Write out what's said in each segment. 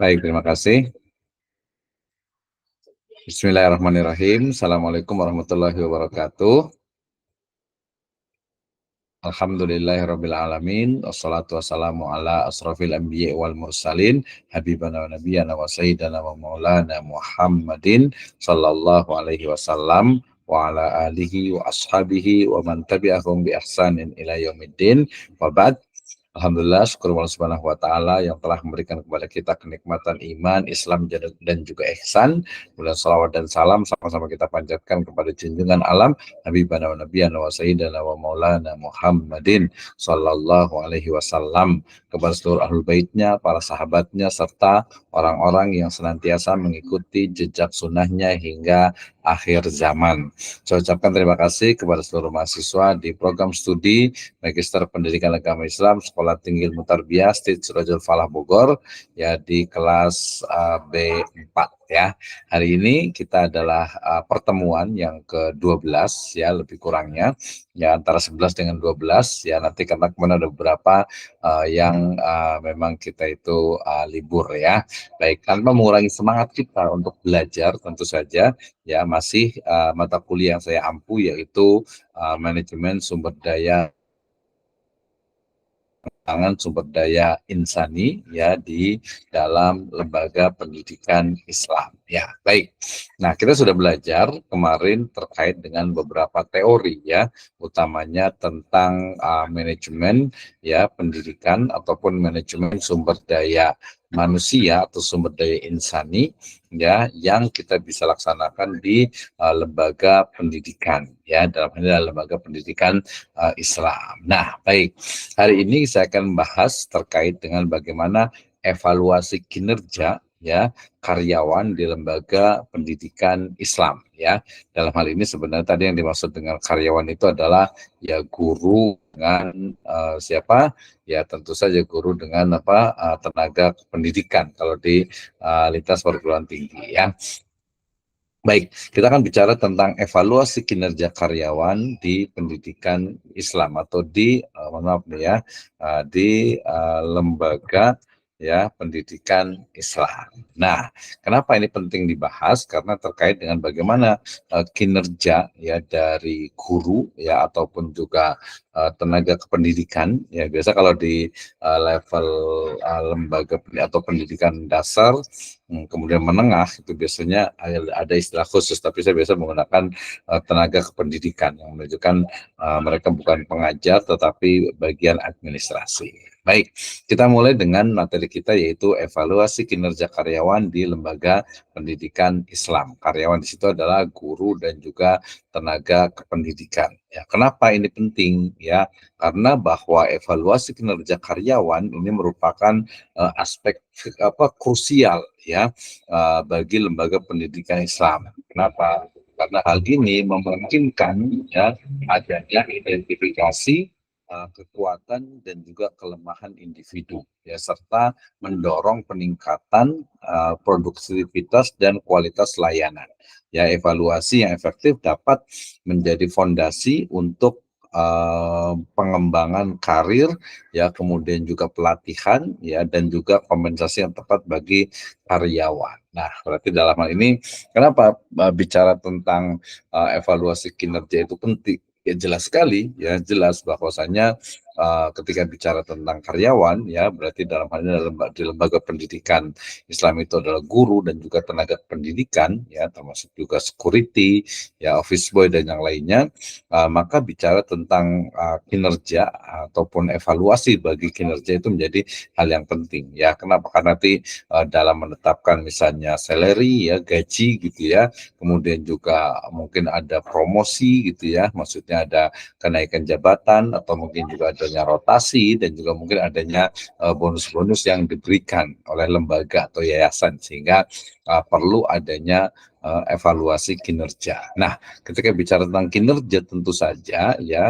Baik, terima kasih. Bismillahirrahmanirrahim. Assalamualaikum warahmatullahi wabarakatuh. Alhamdulillahirabbil alamin. Wassalatu wassalamu ala asrofil anbiya wal mursalin habibana wa nabiyana wa sayyidana wa maulana Muhammadin sallallahu alaihi wasallam wa ala alihi wa ashabihi wa man tabi'ahum bi ihsanin ila yaumiddin. Wa ba'd. Alhamdulillah, syukur Allah Subhanahu wa Ta'ala yang telah memberikan kepada kita kenikmatan iman, Islam, dan juga ihsan. Kemudian salawat dan salam sama-sama kita panjatkan kepada junjungan alam Habibana wa Nabiyana wa Sayyidana wa Maulana Muhammadin Sallallahu Alaihi Wasallam, kepada seluruh ahlul baitnya, para sahabatnya, serta orang-orang yang senantiasa mengikuti jejak sunnahnya hingga akhir zaman. Saya ucapkan terima kasih kepada seluruh mahasiswa di program studi Magister Pendidikan Agama Islam Sekolah Tinggi Ilmu Tarbiyah Stit Surajul Falah Bogor, ya, di kelas B4 ya. Hari ini kita adalah pertemuan yang ke-12 ya, lebih kurangnya ya, antara 11 dengan 12 ya, nanti karena kemana ada beberapa yang memang kita itu libur ya. Baik, tanpa mengurangi semangat kita untuk belajar, tentu saja ya masih mata kuliah yang saya ampu, yaitu manajemen sumber daya sumber daya insani ya di dalam lembaga pendidikan Islam ya. Baik, nah kita sudah belajar kemarin terkait dengan beberapa teori ya, utamanya tentang manajemen ya pendidikan ataupun manajemen sumber daya manusia atau sumber daya insani ya, yang kita bisa laksanakan di lembaga pendidikan ya, dalam hal ini lembaga pendidikan Islam. Nah, baik, hari ini saya akan bahas terkait dengan bagaimana evaluasi kinerja ya karyawan di lembaga pendidikan Islam ya. Dalam hal ini sebenarnya tadi yang dimaksud dengan karyawan itu adalah ya guru dengan siapa? Ya tentu saja guru dengan tenaga pendidikan kalau di lintas perguruan tinggi ya. Baik, kita akan bicara tentang evaluasi kinerja karyawan di pendidikan Islam atau di maaf nih ya, di lembaga ya pendidikan Islam. Nah, kenapa ini penting dibahas? Karena terkait dengan bagaimana kinerja ya dari guru ya ataupun juga tenaga kependidikan ya. Biasa kalau di level lembaga atau pendidikan dasar kemudian menengah itu biasanya ada istilah khusus, tapi saya biasa menggunakan tenaga kependidikan yang menunjukkan mereka bukan pengajar tetapi bagian administrasi. Baik, kita mulai dengan materi kita, yaitu evaluasi kinerja karyawan di lembaga pendidikan Islam. Karyawan di situ adalah guru dan juga tenaga kependidikan. Ya, kenapa ini penting? Ya, karena bahwa evaluasi kinerja karyawan ini merupakan aspek krusial ya bagi lembaga pendidikan Islam. Kenapa? Karena hal ini memungkinkan ya adanya identifikasi kekuatan dan juga kelemahan individu ya, serta mendorong peningkatan produktivitas dan kualitas layanan. Ya, evaluasi yang efektif dapat menjadi fondasi untuk pengembangan karir ya, kemudian juga pelatihan ya, dan juga kompensasi yang tepat bagi karyawan. Nah, berarti dalam hal ini kenapa bicara tentang evaluasi kinerja itu penting? Ya jelas sekali, ya jelas bahwasanya ketika bicara tentang karyawan, ya berarti dalam hal ini di lembaga pendidikan Islam itu adalah guru dan juga tenaga pendidikan, ya termasuk juga security, ya office boy dan yang lainnya. Maka bicara tentang kinerja ataupun evaluasi bagi kinerja itu menjadi hal yang penting, ya. Kenapa? Karena nanti dalam menetapkan misalnya salary, ya gaji gitu ya, kemudian juga mungkin ada promosi gitu ya, maksudnya ada kenaikan jabatan atau mungkin juga adanya rotasi dan juga mungkin adanya bonus-bonus yang diberikan oleh lembaga atau yayasan, sehingga perlu adanya evaluasi kinerja. Nah, ketika bicara tentang kinerja tentu saja ya,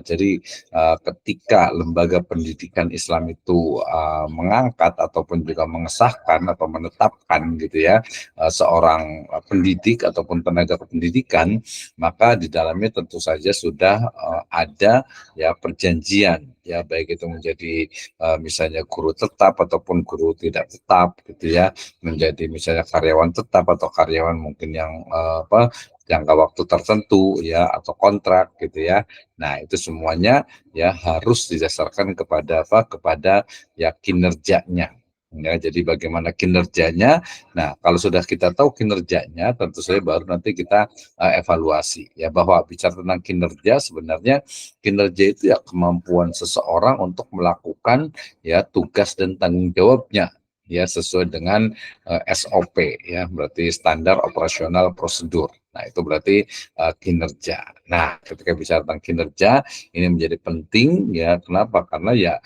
jadi ketika lembaga pendidikan Islam itu mengangkat ataupun juga mengesahkan atau menetapkan gitu ya seorang pendidik ataupun tenaga pendidikan, maka di dalamnya tentu saja sudah ada ya perjanjian ya, baik itu menjadi misalnya guru tetap ataupun guru tidak tetap gitu ya, menjadi misalnya karyawan tetap atau karyawan mungkin yang jangka waktu tertentu ya atau kontrak gitu ya. Nah, itu semuanya ya harus didasarkan kepada apa? Kepada ya kinerjanya. Ya, jadi bagaimana kinerjanya. Nah, kalau sudah kita tahu kinerjanya, tentu saja baru nanti kita evaluasi ya, bahwa bicara tentang kinerja, sebenarnya kinerja itu ya kemampuan seseorang untuk melakukan ya tugas dan tanggung jawabnya ya sesuai dengan SOP ya, berarti standar operasional prosedur. Nah, itu berarti kinerja. Nah, ketika bicara tentang kinerja, ini menjadi penting ya. Kenapa? Karena ya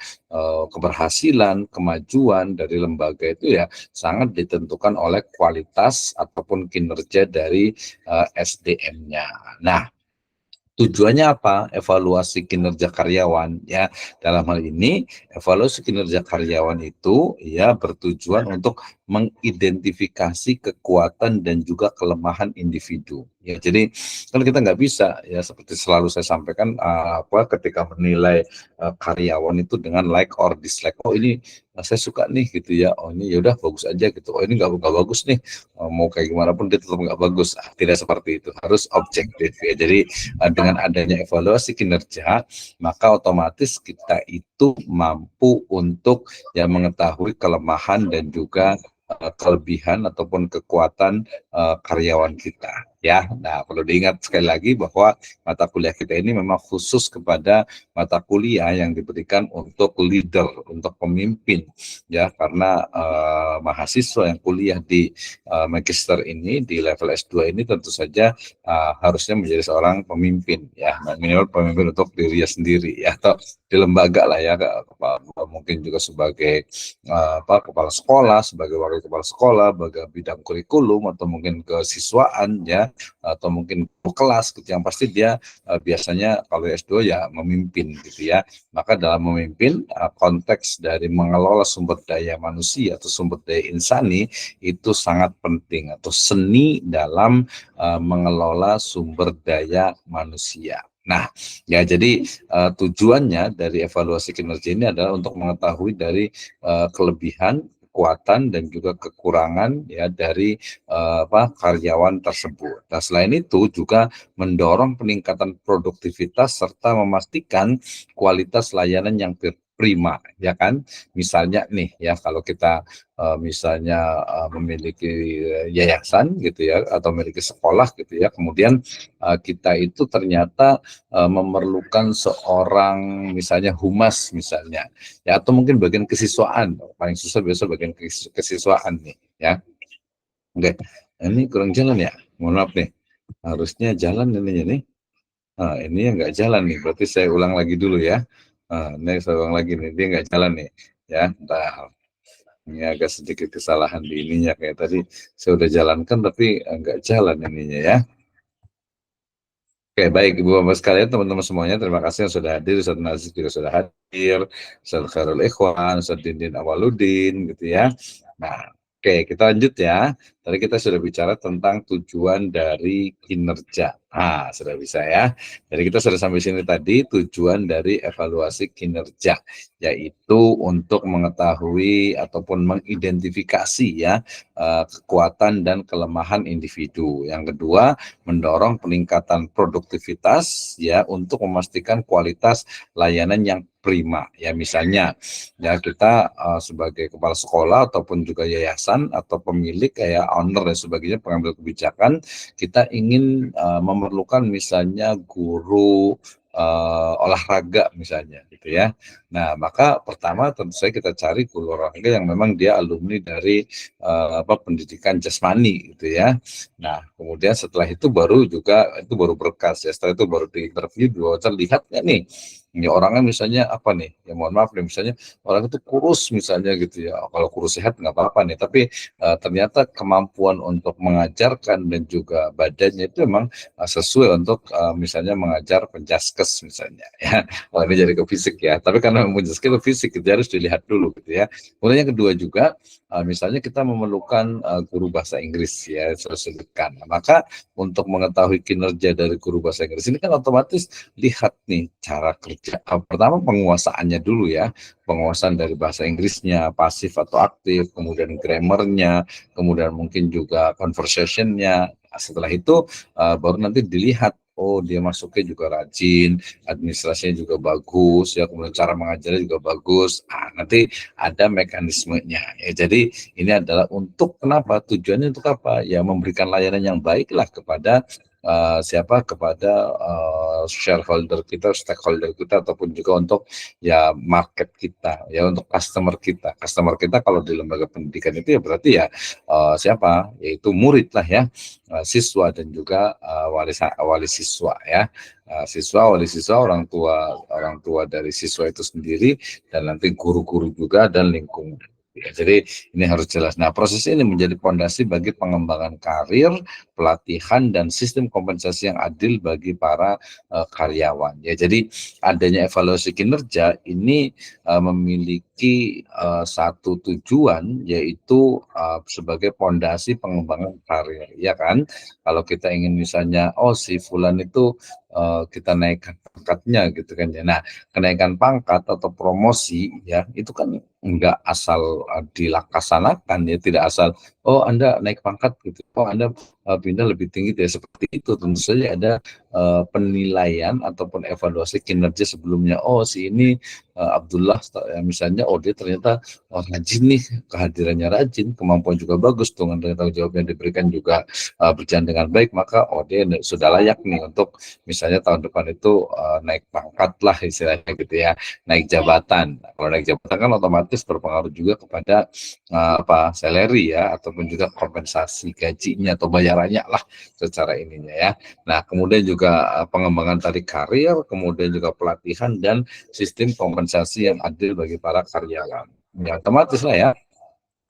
keberhasilan, kemajuan dari lembaga itu ya sangat ditentukan oleh kualitas ataupun kinerja dari SDM-nya. Nah, tujuannya apa? Evaluasi kinerja karyawan ya. Dalam hal ini, evaluasi kinerja karyawan itu ya bertujuan untuk mengidentifikasi kekuatan dan juga kelemahan individu. Ya, jadi kan kita nggak bisa ya, seperti selalu saya sampaikan ketika menilai karyawan itu dengan like or dislike. Oh, ini saya suka nih gitu ya. Oh, ini yaudah bagus aja gitu. Oh, ini nggak bagus nih. Mau kayak gimana pun dia tetap nggak bagus. Tidak seperti itu. Harus objektif ya. Jadi dengan adanya evaluasi kinerja, maka otomatis kita itu mampu untuk ya mengetahui kelemahan dan juga kelebihan ataupun kekuatan karyawan kita ya. Nah, perlu diingat sekali lagi bahwa mata kuliah kita ini memang khusus kepada mata kuliah yang diberikan untuk leader, untuk pemimpin ya, karena mahasiswa yang kuliah di magister ini di level S2 ini tentu saja harusnya menjadi seorang pemimpin ya, minimal pemimpin untuk dirinya sendiri ya, atau di lembaga lah ya, mungkin juga sebagai kepala sekolah, sebagai wakil kepala sekolah, sebagai bidang kurikulum atau mungkin kesiswaan ya, atau mungkin kelas gitu. Yang pasti dia biasanya kalau S2 ya memimpin gitu ya. Maka dalam memimpin konteks dari mengelola sumber daya manusia atau sumber daya insani itu sangat penting, atau seni dalam mengelola sumber daya manusia. Nah, ya jadi tujuannya dari evaluasi kinerja ini adalah untuk mengetahui dari kelebihan, kekuatan dan juga kekurangan ya dari karyawan tersebut. Nah, selain itu juga mendorong peningkatan produktivitas serta memastikan kualitas layanan yang prima ya kan. Misalnya nih ya, kalau kita misalnya memiliki yayasan gitu ya, atau memiliki sekolah gitu ya, kemudian kita itu ternyata memerlukan seorang misalnya humas misalnya ya, atau mungkin bagian kesiswaan, paling susah biasa bagian kesiswaan nih ya. Oke, ini kurang jalan ya, mohon maaf nih, harusnya jalan ininya nih. Ini yang nggak jalan nih, berarti saya ulang lagi dulu ya. Ini saya ulang lagi nih, dia nggak jalan nih ya. Nah, ini agak sedikit kesalahan di ininya, kayak tadi saya udah jalankan tapi nggak jalan ininya ya. Oke, baik Ibu Bapak sekalian, teman-teman semuanya, terima kasih yang sudah hadir. Ustaz Nazik juga sudah hadir, Ustaz Khairul Ikhwan, Ustaz Dindin Awaludin gitu ya. Nah, oke, kita lanjut ya. Tadi kita sudah bicara tentang tujuan dari kinerja. Sudah bisa ya. Jadi kita sudah sampai sini tadi, tujuan dari evaluasi kinerja, yaitu untuk mengetahui ataupun mengidentifikasi ya kekuatan dan kelemahan individu. Yang kedua, mendorong peningkatan produktivitas ya untuk memastikan kualitas layanan yang prima ya. Misalnya ya, kita sebagai kepala sekolah ataupun juga yayasan atau pemilik kayak owner dan sebagainya, pengambil kebijakan, kita ingin memerlukan misalnya guru olahraga misalnya gitu ya. Nah, maka pertama tentu saja kita cari guru olahraga yang memang dia alumni dari pendidikan jasmani gitu ya. Nah, kemudian setelah itu baru juga, itu baru berkas ya, setelah itu baru di interview, diwawancara, lihat nggak nih Ya orangnya misalnya apa nih, ya mohon maaf nih, misalnya orang itu kurus misalnya gitu ya, kalau kurus sehat nggak apa-apa nih, tapi ternyata kemampuan untuk mengajarkan dan juga badannya itu memang sesuai untuk misalnya mengajar penjaskes misalnya ya. Oh ini jadi ke fisik ya, tapi karena penjaskes itu fisik, itu harus dilihat dulu gitu ya. Kemudian yang kedua juga, misalnya kita memerlukan guru bahasa Inggris ya, saya sebutkan. Nah, maka untuk mengetahui kinerja dari guru bahasa Inggris ini kan otomatis lihat nih cara kerja. Pertama penguasaannya dulu ya, penguasaan dari bahasa Inggrisnya, pasif atau aktif, kemudian grammarnya, kemudian mungkin juga conversationnya. Setelah itu baru nanti dilihat, oh dia masuknya juga rajin, administrasinya juga bagus, ya kemudian cara mengajarnya juga bagus. Nanti ada mekanismenya. Ya, jadi ini adalah untuk kenapa? Tujuannya untuk apa? Ya memberikan layanan yang baiklah kepada kepada shareholder kita, stakeholder kita, ataupun juga untuk ya market kita, ya untuk customer kita. Customer kita kalau di lembaga pendidikan itu ya berarti ya siapa? Yaitu murid lah ya, siswa dan juga wali siswa ya. Siswa, wali siswa, orang tua dari siswa itu sendiri, dan nanti guru-guru juga dan lingkungan. Ya, jadi ini harus jelas. Nah, proses ini menjadi fondasi bagi pengembangan karir, pelatihan, dan sistem kompensasi yang adil bagi para karyawan. Ya, jadi adanya evaluasi kinerja ini memiliki satu tujuan, yaitu sebagai fondasi pengembangan karir, ya kan? Kalau kita ingin misalnya, oh si Fulan itu kita naikkan pangkatnya gitu kan ya. Nah, kenaikan pangkat atau promosi ya itu kan enggak asal dilaksanakan ya, tidak asal oh Anda naik pangkat gitu, oh Anda pindah lebih tinggi, ya seperti itu. Tentu saja ada penilaian ataupun evaluasi kinerja sebelumnya. Oh si ini Abdullah misalnya, oh dia ternyata rajin nih, kehadirannya rajin, kemampuan juga bagus, dengan tanggung jawab yang diberikan juga berjalan dengan baik, maka oh dia sudah layak nih untuk misalnya tahun depan itu naik pangkat lah istilahnya gitu ya, naik jabatan. Kalau naik jabatan kan otomatis berpengaruh juga kepada salary ya, ataupun juga kompensasi gajinya atau bayarannya lah secara ininya ya. Nah kemudian juga pengembangan tadi karir, kemudian juga pelatihan dan sistem kompensasi yang adil bagi para karyawan. Ya otomatis lah ya,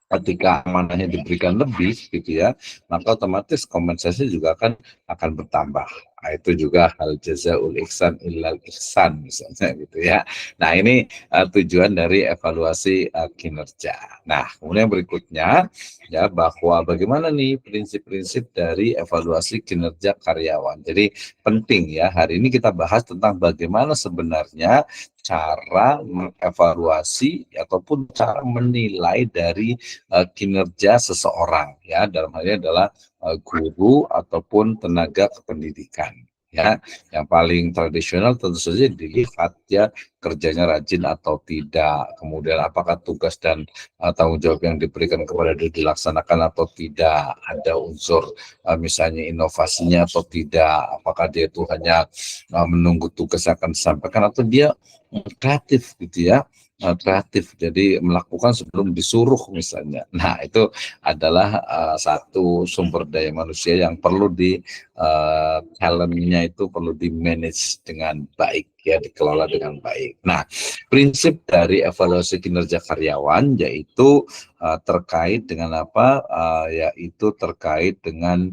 ketika amanahnya diberikan lebih gitu ya, maka otomatis kompensasi juga akan bertambah. Nah, itu juga hal jazaul ihsan illal ihsan misalnya gitu ya. Nah, ini tujuan dari evaluasi kinerja. Nah, kemudian berikutnya ya, bahwa bagaimana nih prinsip-prinsip dari evaluasi kinerja karyawan. Jadi penting ya, hari ini kita bahas tentang bagaimana sebenarnya cara mengevaluasi ataupun cara menilai dari kinerja seseorang ya, dalam hal ini adalah guru ataupun tenaga kependidikan ya. Yang paling tradisional tentu saja dilihat ya, kerjanya rajin atau tidak, kemudian apakah tugas dan tanggung jawab yang diberikan kepada dia dilaksanakan atau tidak, ada unsur misalnya inovasinya atau tidak, apakah dia itu hanya menunggu tugas yang akan disampaikan atau dia kreatif gitu ya, kreatif, jadi melakukan sebelum disuruh misalnya. Nah itu adalah satu sumber daya manusia yang perlu talentnya itu perlu di manage dengan baik ya, dikelola dengan baik. Nah prinsip dari evaluasi kinerja karyawan yaitu terkait dengan apa, yaitu terkait dengan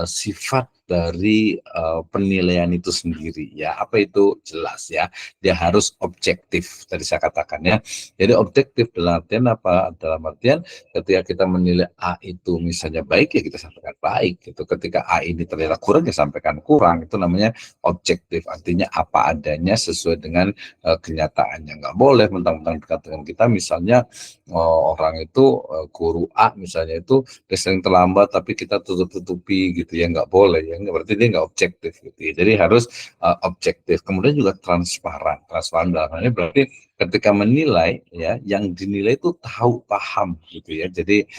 sifat dari penilaian itu sendiri ya. Apa itu? Jelas ya, dia harus objektif, tadi saya katakan ya. Jadi objektif dalam artian apa? Dalam artian ketika kita menilai A itu misalnya baik, ya kita sampaikan baik gitu. Ketika A ini ternyata kurang, ya sampaikan kurang. Itu namanya objektif, artinya apa adanya sesuai dengan kenyataannya. Nggak boleh mentang-mentang dekat dengan kita, misalnya orang itu guru A misalnya itu dia sering terlambat tapi kita tutup-tutupi gitu ya, nggak boleh ya, berarti dia nggak objektif gitu ya. Jadi harus objektif. Kemudian juga transparan dalam hal ini berarti ketika menilai ya, yang dinilai itu tahu paham gitu ya. Jadi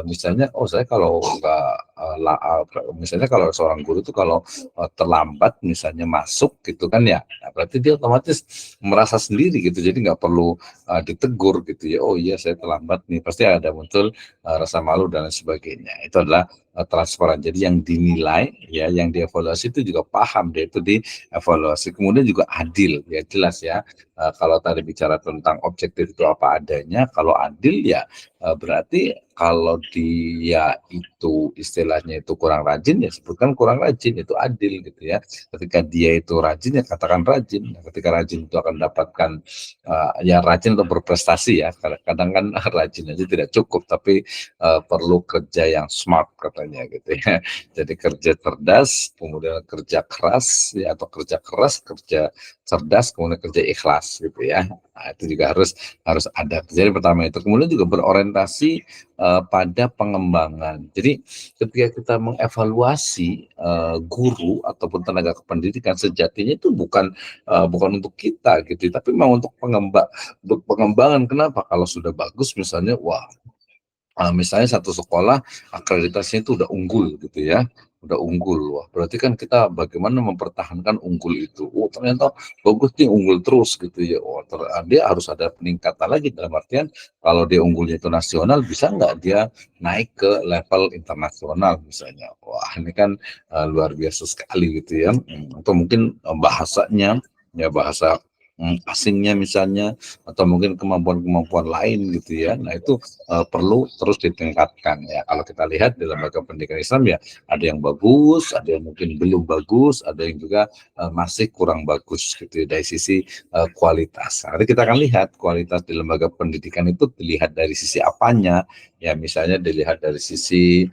misalnya oh saya kalau nggak misalnya kalau seorang guru itu kalau terlambat misalnya masuk gitu kan ya, nah, berarti dia otomatis merasa sendiri gitu, jadi nggak perlu ditegur gitu ya, oh iya saya terlambat nih, pasti ada muncul rasa malu dan lain sebagainya. Itu adalah transparan. Jadi yang dinilai ya, yang dievaluasi itu juga paham dia itu dievaluasi, kemudian juga adil ya, jelas ya. Kalau tadi bicara tentang objektif itu apa adanya, kalau adil ya berarti kalau dia itu istilahnya itu kurang rajin ya sebutkan kurang rajin, itu adil gitu ya. Ketika dia itu rajin ya katakan rajin. Ketika rajin itu akan dapatkan ya rajin untuk berprestasi ya. Kadang-kadang kan rajin aja tidak cukup, tapi perlu kerja yang smart katanya gitu ya. Jadi kerja cerdas, kemudian kerja keras ya, atau kerja keras, kerja cerdas, kemudian kerja ikhlas gitu ya. Nah, itu juga harus ada. Jadi pertama itu, kemudian juga berorientasi pada pengembangan. Jadi ketika kita mengevaluasi guru ataupun tenaga kependidikan, sejatinya itu bukan untuk kita gitu, tapi memang untuk pengembangan. Kenapa? Kalau sudah bagus misalnya, wah, misalnya satu sekolah akreditasinya itu udah unggul gitu ya, udah unggul. Wah, berarti kan kita bagaimana mempertahankan unggul itu. Oh, ternyata bagus nih, unggul terus gitu ya. Oh, dia harus ada peningkatan lagi, dalam artian kalau dia unggulnya itu nasional, bisa nggak dia naik ke level internasional misalnya. Wah, ini kan luar biasa sekali gitu ya. Atau mungkin bahasanya, ya bahasa asingnya misalnya, atau mungkin kemampuan-kemampuan lain gitu ya. Nah, itu perlu terus ditingkatkan ya. Kalau kita lihat di lembaga pendidikan Islam ya, ada yang bagus, ada yang mungkin belum bagus, ada yang juga masih kurang bagus gitu ya, dari sisi kualitas. Nanti kita akan lihat kualitas di lembaga pendidikan itu dilihat dari sisi apanya ya, misalnya dilihat dari sisi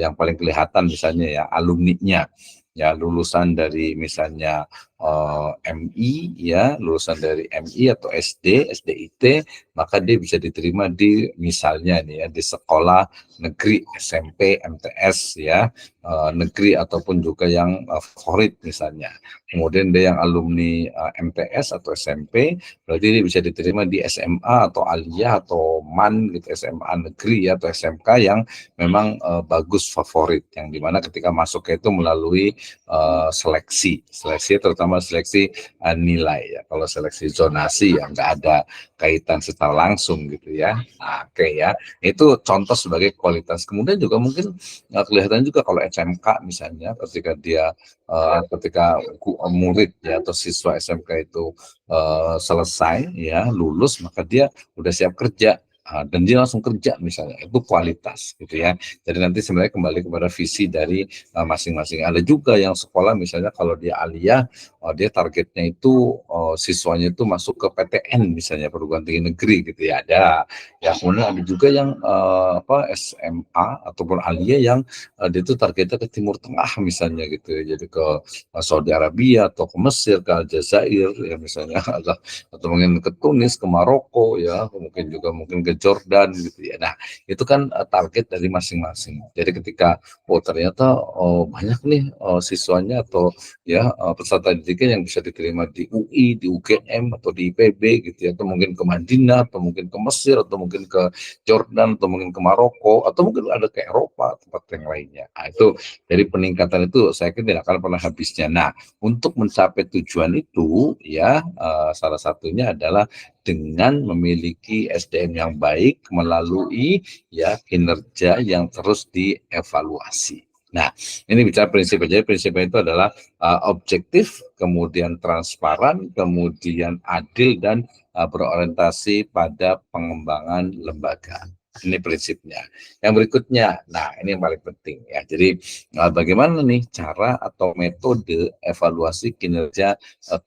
yang paling kelihatan misalnya ya alumninya, ya lulusan dari misalnya MI ya, lulusan dari MI atau SD, SDIT, maka dia bisa diterima di misalnya nih ya, di sekolah negeri, SMP, MTS ya, negeri ataupun juga yang favorit misalnya. Kemudian dia yang alumni MTS atau SMP, berarti dia bisa diterima di SMA atau aliyah atau MAN gitu, SMA negeri ya, atau SMK yang memang bagus, favorit, yang dimana ketika masuk itu melalui seleksi terutama seleksi nilai ya. Kalau seleksi zonasi ya nggak ada kaitan secara langsung gitu ya. Nah, oke ya, itu contoh sebagai kualitas. Kemudian juga mungkin kelihatan juga kalau SMK misalnya, ketika dia ketika murid ya atau siswa SMK itu selesai ya, lulus, maka dia udah siap kerja. Dan dia langsung kerja misalnya, itu kualitas gitu ya. Jadi nanti sebenarnya kembali kepada visi dari masing-masing. Ada juga yang sekolah misalnya kalau dia aliyah, dia targetnya itu siswanya itu masuk ke PTN misalnya, perguruan tinggi negeri gitu ya, ada. Ya kemudian ada juga yang SMA ataupun aliyah yang dia itu targetnya ke Timur Tengah misalnya gitu ya, jadi ke Saudi Arabia atau ke Mesir, ke Aljazair ya misalnya, atau mungkin ke Tunis, ke Maroko ya, mungkin ke Jordan gitu ya. Nah, itu kan target dari masing-masing. Jadi ketika ternyata banyak nih siswanya atau ya peserta didikan yang bisa diterima di UI, di UGM atau di IPB gitu ya, atau mungkin ke Madinah, atau mungkin ke Mesir, atau mungkin ke Jordan, atau mungkin ke Maroko, atau mungkin ada ke Eropa, tempat yang lainnya. Nah, itu dari peningkatan itu saya kira tidak akan pernah habisnya. Nah, untuk mencapai tujuan itu ya salah satunya adalah dengan memiliki SDM yang baik melalui ya kinerja yang terus dievaluasi. Nah, ini bicara prinsip. Jadi prinsipnya itu adalah objektif, kemudian transparan, kemudian adil, dan berorientasi pada pengembangan lembaga. Ini prinsipnya. Yang berikutnya, nah ini yang paling penting ya. Jadi bagaimana nih cara atau metode evaluasi kinerja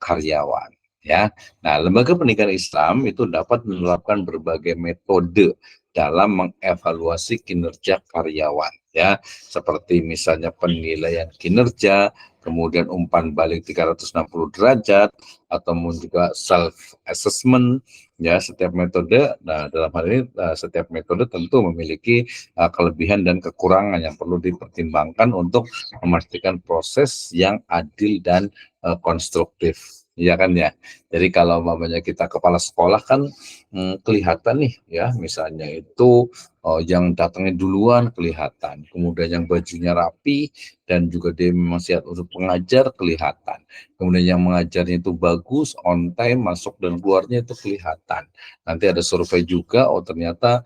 karyawan ya. Nah, lembaga pendidikan Islam itu dapat menerapkan berbagai metode dalam mengevaluasi kinerja karyawan ya, seperti misalnya penilaian kinerja, kemudian umpan balik 360 derajat, atau juga self assessment ya, setiap metode. Nah, dalam hal ini setiap metode tentu memiliki kelebihan dan kekurangan yang perlu dipertimbangkan untuk memastikan proses yang adil dan konstruktif, ya kan ya. Jadi kalau umpamanya kita kepala sekolah kan kelihatan nih ya, misalnya itu yang datangnya duluan kelihatan, kemudian yang bajunya rapi dan juga dia memang siap untuk pengajar kelihatan. Kemudian yang mengajarnya itu bagus, on time, masuk dan keluarnya itu kelihatan. Nanti ada survei juga, oh ternyata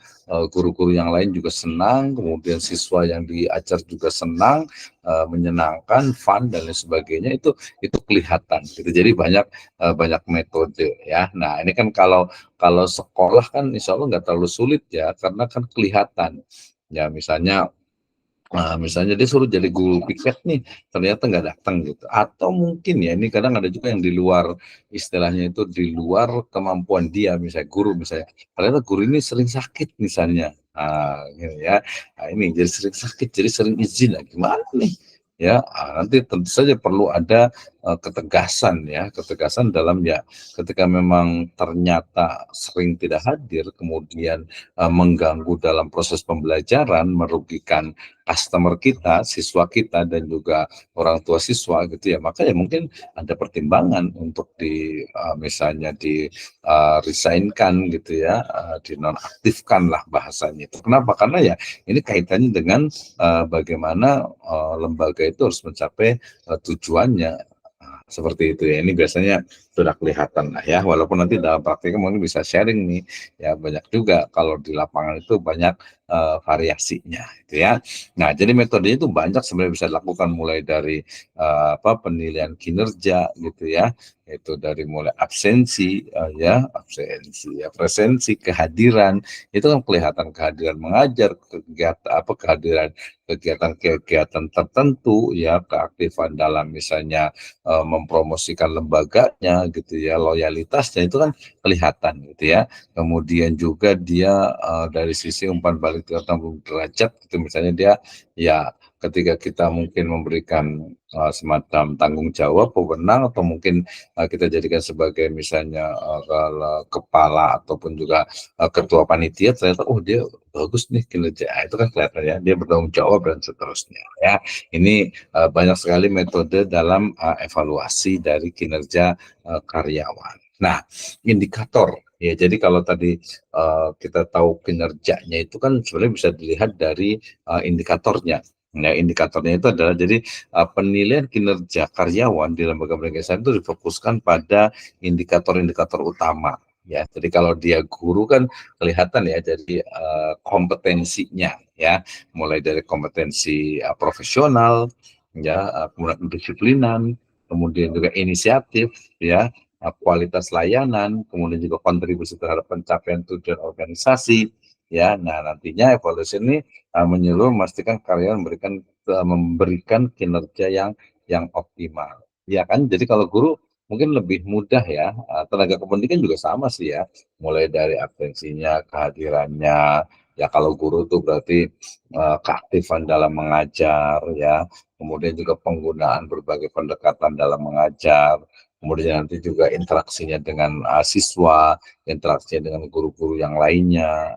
guru-guru yang lain juga senang, kemudian siswa yang diajar juga senang, menyenangkan, fun dan lain sebagainya itu kelihatan gitu. Jadi banyak metode ya. Nah ini kan kalau kalau sekolah kan insya Allah nggak terlalu sulit ya karena kan kelihatan ya misalnya dia suruh jadi guru piket nih, ternyata nggak datang gitu. Atau mungkin ya ini kadang ada juga yang di luar istilahnya itu di luar kemampuan dia, misalnya guru misalnya. Ternyata guru ini sering sakit misalnya. Gitu ya. Nah, ini jadi sering sakit, jadi sering izin. Nah, gimana nih? Ya, nanti tentu saja perlu ada ketegasan ya, ketegasan dalam ya ketika memang ternyata sering tidak hadir, kemudian mengganggu dalam proses pembelajaran, merugikan customer kita, siswa kita dan juga orang tua siswa gitu ya, maka ya mungkin ada pertimbangan untuk misalnya di resignkan gitu ya, dinonaktifkan lah bahasanya itu. Kenapa? Karena ya ini kaitannya dengan bagaimana lembaga itu harus mencapai tujuannya. Seperti itu ya. Ini biasanya sudah kelihatan lah ya. Walaupun nanti dalam praktiknya mungkin bisa sharing nih. Ya banyak juga kalau di lapangan itu banyak variasinya gitu ya. Nah, jadi metodenya itu banyak sebenarnya bisa dilakukan mulai dari penilaian kinerja gitu ya. Itu dari mulai absensi ya, presensi, kehadiran. Itu kan kelihatan kehadiran mengajar, kehadiran kegiatan-kegiatan tertentu ya, keaktifan dalam misalnya mempromosikan lembaganya gitu ya, loyalitasnya itu kan kelihatan gitu ya. Kemudian juga dia dari sisi umpan balik 360 derajat gitu, misalnya dia ya ketika kita mungkin memberikan semacam tanggung jawab, wewenang atau mungkin kita jadikan sebagai misalnya kalau kepala ataupun juga ketua panitia, ternyata oh dia bagus nih kinerja. Itu kan kelihatan ya, dia bertanggung jawab dan seterusnya ya. Ini banyak sekali metode dalam evaluasi dari kinerja karyawan. Nah, indikator ya. Jadi kalau tadi kita tahu kinerjanya itu kan sebenarnya bisa dilihat dari indikatornya. Nah, indikatornya itu adalah jadi penilaian kinerja karyawan di lembaga pendidikan itu difokuskan pada indikator-indikator utama. Ya, jadi kalau dia guru kan kelihatan ya, jadi kompetensinya ya, mulai dari kompetensi profesional, ya, kemudian kedisiplinan, kemudian juga inisiatif, ya, kualitas layanan, kemudian juga kontribusi terhadap pencapaian tujuan organisasi, ya. Nah, nantinya evaluasi ini menyeluruh memastikan karyawan memberikan kinerja yang optimal. Ya kan? Jadi kalau guru mungkin lebih mudah ya. Tenaga kependidikan juga sama sih ya. Mulai dari absensinya, kehadirannya. Ya kalau guru itu berarti keaktifan dalam mengajar ya. Kemudian juga penggunaan berbagai pendekatan dalam mengajar. Kemudian nanti juga interaksinya dengan siswa, interaksinya dengan guru-guru yang lainnya,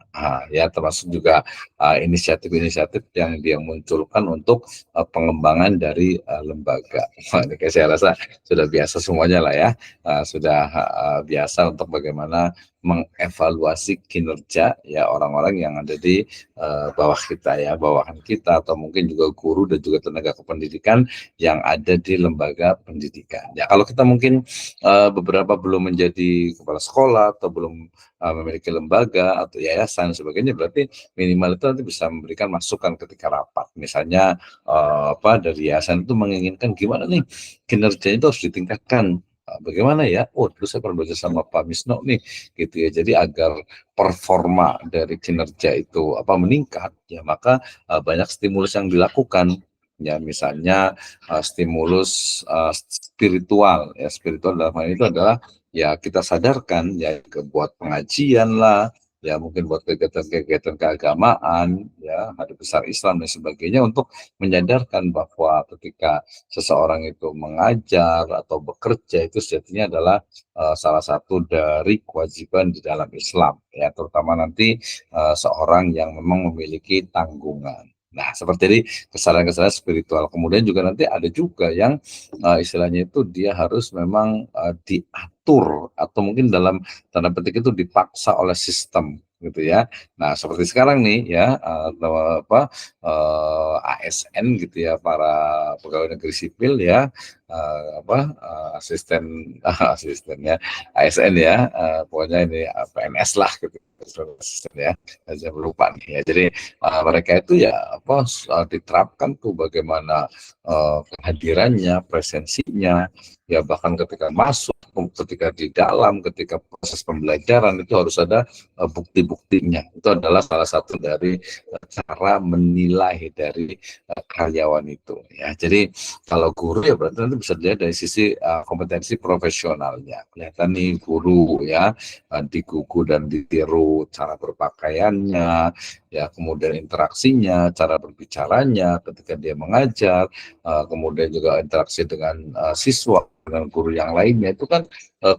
ya termasuk juga inisiatif-inisiatif yang dia munculkan untuk pengembangan dari lembaga. Ini kayak saya rasa sudah biasa semuanya lah ya, sudah biasa untuk bagaimana mengevaluasi kinerja ya orang-orang yang ada di bawah kita ya, bawahan kita atau mungkin juga guru dan juga tenaga kependidikan yang ada di lembaga pendidikan. Ya kalau kita mungkin beberapa belum menjadi kepala sekolah atau belum memiliki lembaga atau yayasan dan sebagainya, berarti minimal itu nanti bisa memberikan masukan ketika rapat. Misalnya dari yayasan itu menginginkan gimana nih kinerjanya itu harus ditingkatkan. Bagaimana ya? Oh, dulu saya pernah belajar sama Pak Misno nih, gitu ya. Jadi agar performa dari kinerja itu meningkat, ya maka banyak stimulus yang dilakukan. Ya, misalnya stimulus spiritual. Ya, spiritual dalam hal itu adalah ya kita sadarkan ya buat pengajian lah, ya mungkin buat kegiatan-kegiatan keagamaan, ya hari besar Islam dan sebagainya untuk menyadarkan bahwa ketika seseorang itu mengajar atau bekerja itu sejatinya adalah salah satu dari kewajiban di dalam Islam, ya terutama nanti seorang yang memang memiliki tanggungan. Nah, seperti ini kesalahan-kesalahan spiritual. Kemudian juga nanti ada juga yang istilahnya itu dia harus memang diatur atau mungkin dalam tanda petik itu dipaksa oleh sistem gitu ya. Nah, seperti sekarang nih ya ASN gitu ya, para pegawai negeri sipil ya, asisten asisten ya, ASN ya, pokoknya ini PNS lah gitu. Asisten ya, saya lupa nih ya. Jadi mereka itu ya diterapkan tuh bagaimana kehadirannya, presensinya, ya bahkan ketika masuk, ketika di dalam, ketika proses pembelajaran itu harus ada bukti-buktinya. Itu adalah salah satu dari cara menilai dari karyawan itu. Ya, jadi kalau guru ya berarti nanti bisa dilihat dari sisi kompetensi profesionalnya. Kelihatan nih guru ya digugu dan ditiru cara berpakaiannya, ya kemudian interaksinya, cara berbicaranya ketika dia mengajar, kemudian juga interaksi dengan siswa, dengan guru yang lainnya itu kan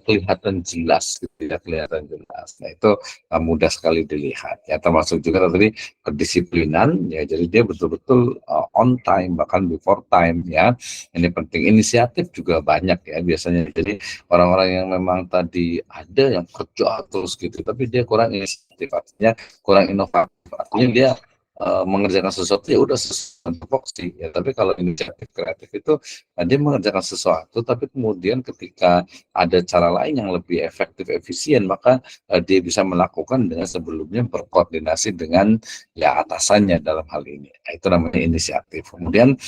kelihatan jelas gitu ya, kelihatan jelas. Nah itu mudah sekali dilihat ya, termasuk juga tadi kedisiplinan ya, jadi dia betul-betul on time bahkan before time ya. Ini penting. Inisiatif juga banyak ya biasanya. Jadi orang-orang yang memang tadi ada yang kerja terus gitu tapi dia kurang inisiatif, artinya kurang inovatif, artinya dia mengerjakan sesuatu ya udah sesuatu fokus ya. Tapi kalau inisiatif kreatif itu dia mengerjakan sesuatu tapi kemudian ketika ada cara lain yang lebih efektif efisien maka dia bisa melakukan dengan sebelumnya berkoordinasi dengan ya atasannya dalam hal ini. Nah, itu namanya inisiatif. Kemudian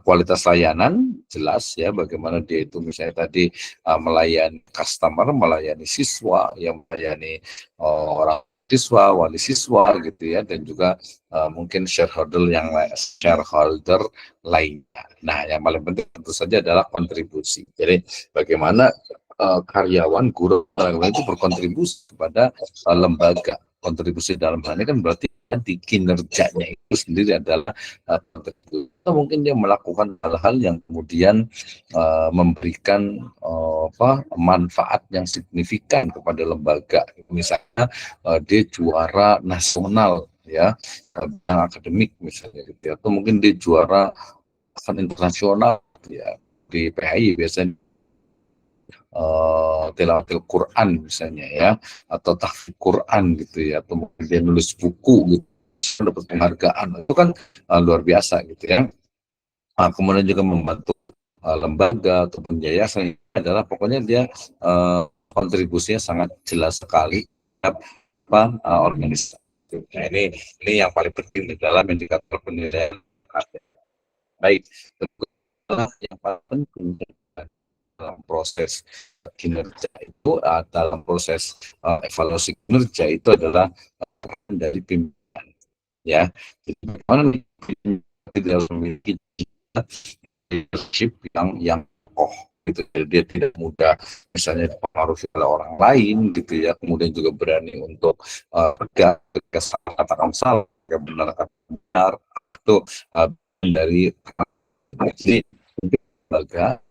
kualitas layanan jelas ya, bagaimana dia itu misalnya tadi melayani customer, melayani siswa, yang melayani orang siswa, wali siswa gitu ya, dan juga mungkin shareholder lainnya. Nah, yang paling penting tentu saja adalah kontribusi. Jadi bagaimana karyawan guru itu berkontribusi kepada lembaga. Kontribusi dalam hal ini kan berarti di kinerjanya itu sendiri adalah atau mungkin dia melakukan hal-hal yang kemudian memberikan manfaat yang signifikan kepada lembaga. Misalnya dia juara nasional ya, yang akademik misalnya gitu ya, atau mungkin dia juara internasional ya, di PHI biasanya tilawatil Quran misalnya ya, atau tahfidz Quran gitu ya, atau mungkin dia nulis buku gitu dapat penghargaan, itu kan luar biasa gitu ya. Kemudian juga membantu lembaga atau yayasan, adalah pokoknya dia kontribusinya sangat jelas sekali apa organisasi. Nah, ini yang paling penting di dalam indikator penilaian. Baik, yang paling penting dalam proses kinerja itu, dalam proses evaluasi kinerja itu adalah dari pimpinan ya. Jadi bagaimana tidak memiliki leadership yang gitu. Jadi dia tidak mudah misalnya dipengaruhi oleh orang lain gitu ya, kemudian juga berani untuk katakan salah, benar benar itu dari jadi lembaga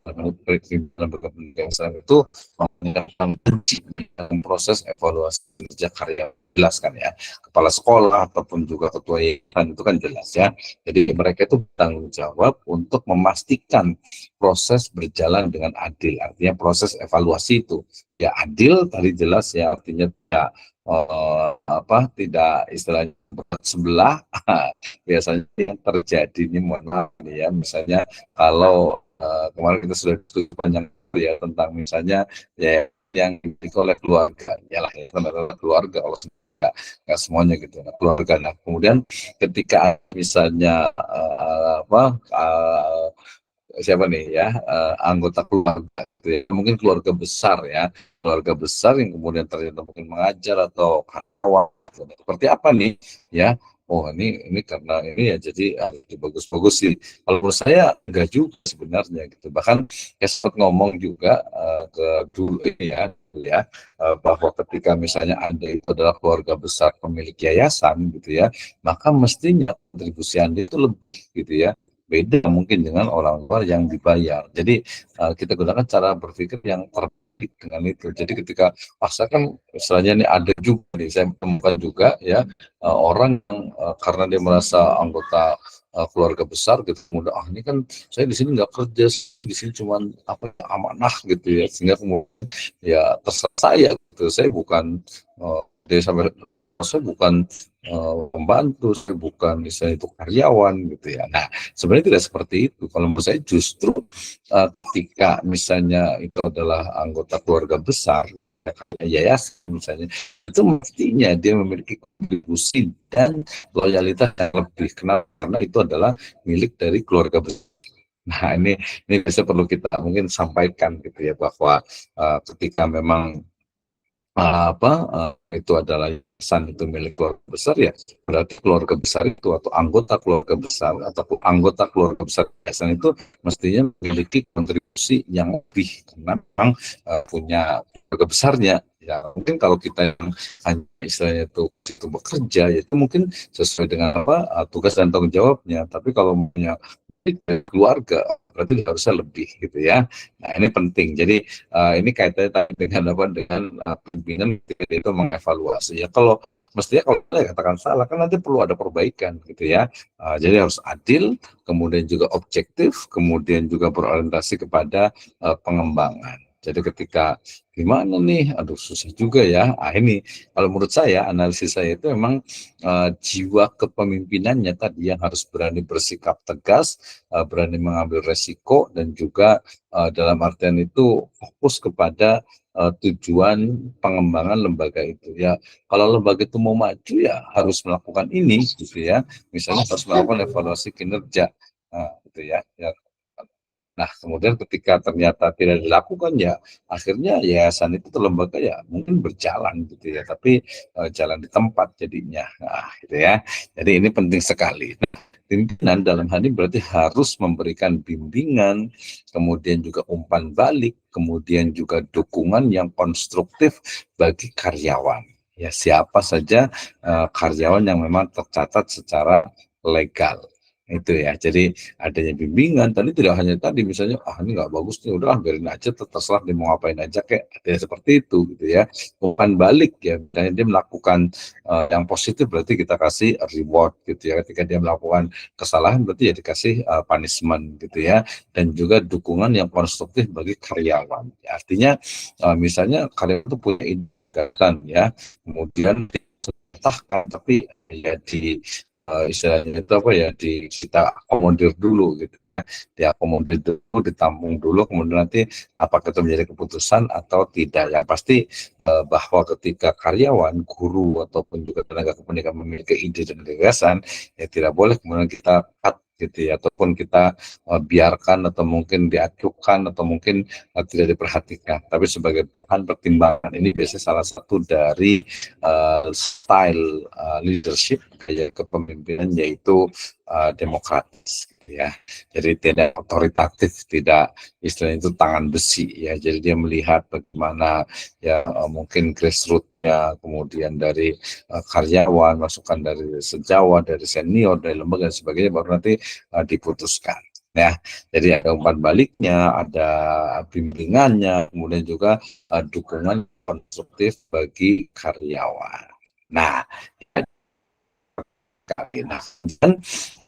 itu menggunakan dalam proses evaluasi kerja karya, jelas kan ya, kepala sekolah ataupun juga ketua yayasan itu kan jelas ya. Jadi mereka itu bertanggung jawab untuk memastikan proses berjalan dengan adil, artinya proses evaluasi itu ya adil tadi jelas ya, artinya tidak tidak istilahnya sebelah. Biasanya yang terjadi ini mohon maaf ya, misalnya kalau kemarin kita sudah diskusi panjang ya tentang misalnya ya yang dimiliki oleh keluarga, ya lah ya, keluarga Allah nggak semuanya gitu, nah, keluarga. Nah kemudian ketika misalnya siapa nih ya anggota keluarga gitu ya, mungkin keluarga besar ya, keluarga besar yang kemudian ternyata mungkin mengajar atau karyawan, seperti apa nih ya. Oh ini karena ini ya jadi bagus-bagus sih. Kalau menurut saya enggak juga sebenarnya gitu. Bahkan saya sempat ngomong juga ke dulu ini ya bahwa ketika misalnya Anda itu adalah keluarga besar pemilik yayasan gitu ya, maka mestinya kontribusi Anda itu lebih gitu ya. Beda mungkin dengan orang luar yang dibayar. Jadi kita gunakan cara berpikir yang dengan itu. Jadi ketika saya kan misalnya nih ada juga nih saya temukan juga ya orang yang karena dia merasa anggota keluarga besar gitu, kemudian ini kan saya di sini nggak kerja, di sini cuma apa amanah gitu ya, sehingga kemudian ya terserah saya gitu, saya bukan dia sampai saya bukan pembantu, saya bukan misalnya itu karyawan gitu ya. Nah sebenarnya tidak seperti itu. Kalau menurut saya justru ketika misalnya itu adalah anggota keluarga besar, yayasan misalnya, itu mestinya dia memiliki kontribusi dan loyalitas yang lebih. Kenapa? Karena itu adalah milik dari keluarga besar. Nah ini bisa perlu kita mungkin sampaikan gitu ya, bahwa ketika memang itu adalah yayasan itu milik keluarga besar, ya berarti keluarga besar itu atau anggota keluarga besar ataupun anggota keluarga besar yayasan itu mestinya memiliki kontribusi yang lebih karena memang punya keluarga besarnya. Ya mungkin kalau kita yang hanya istilahnya itu bekerja, ya itu mungkin sesuai dengan tugas dan tanggung jawabnya, tapi kalau punya keluarga berarti harusnya lebih gitu ya. Nah ini penting. Jadi ini kaitannya tadi dengan dengan pimpinan ketika itu mengevaluasi. Ya kalau mestinya kalau saya katakan salah kan nanti perlu ada perbaikan gitu ya. Jadi harus adil, kemudian juga objektif, kemudian juga berorientasi kepada pengembangan. Jadi ketika gimana nih, aduh susah juga ya. Ini kalau menurut saya, analisis saya itu memang jiwa kepemimpinannya tadi yang harus berani bersikap tegas, berani mengambil resiko, dan juga dalam artian itu fokus kepada tujuan pengembangan lembaga itu ya. Kalau lembaga itu mau maju ya harus melakukan ini gitu ya, misalnya harus melakukan evaluasi kinerja gitu ya. Nah kemudian ketika ternyata tidak dilakukan, ya akhirnya yayasan itu lembaga ya mungkin berjalan gitu ya, tapi jalan di tempat jadinya. Nah gitu ya, jadi ini penting sekali. Pimpinan dalam hal ini berarti harus memberikan bimbingan, kemudian juga umpan balik, kemudian juga dukungan yang konstruktif bagi karyawan. Ya siapa saja karyawan yang memang tercatat secara legal itu ya. Jadi adanya bimbingan tadi tidak hanya tadi misalnya ini nggak bagus nih, udah biarin aja, terserah dia mau ngapain aja, kayak tidak seperti itu gitu ya. Umpan balik ya, misalnya dia melakukan yang positif berarti kita kasih reward gitu ya. Ketika dia melakukan kesalahan berarti ya dikasih punishment gitu ya, dan juga dukungan yang konstruktif bagi karyawan. Ya, artinya misalnya karyawan itu punya ide ya, kemudian ditahkan, tapi ya istilahnya itu kita akomodir dulu gitu, diakomodir dulu, ditampung dulu, kemudian nanti apakah itu menjadi keputusan atau tidak. Ya pasti bahwa ketika karyawan, guru ataupun juga tenaga kependidikan memiliki ide dan gagasan, ya tidak boleh kemudian kita cut gitu ya, ataupun kita biarkan atau mungkin diacuhkan atau mungkin tidak diperhatikan. Tapi sebagai bahan pertimbangan, ini biasanya salah satu dari style leadership, gaya kepemimpinan, yaitu demokratis ya. Jadi tidak otoritatif, tidak istilahnya itu tangan besi ya. Jadi dia melihat bagaimana ya mungkin grassroots-nya, kemudian dari karyawan, masukan dari sejawat, dari senior, dari lembaga dan sebagainya, baru nanti diputuskan ya. Jadi ada umpan baliknya, ada bimbingannya, kemudian juga dukungan konstruktif bagi karyawan. Nah, dan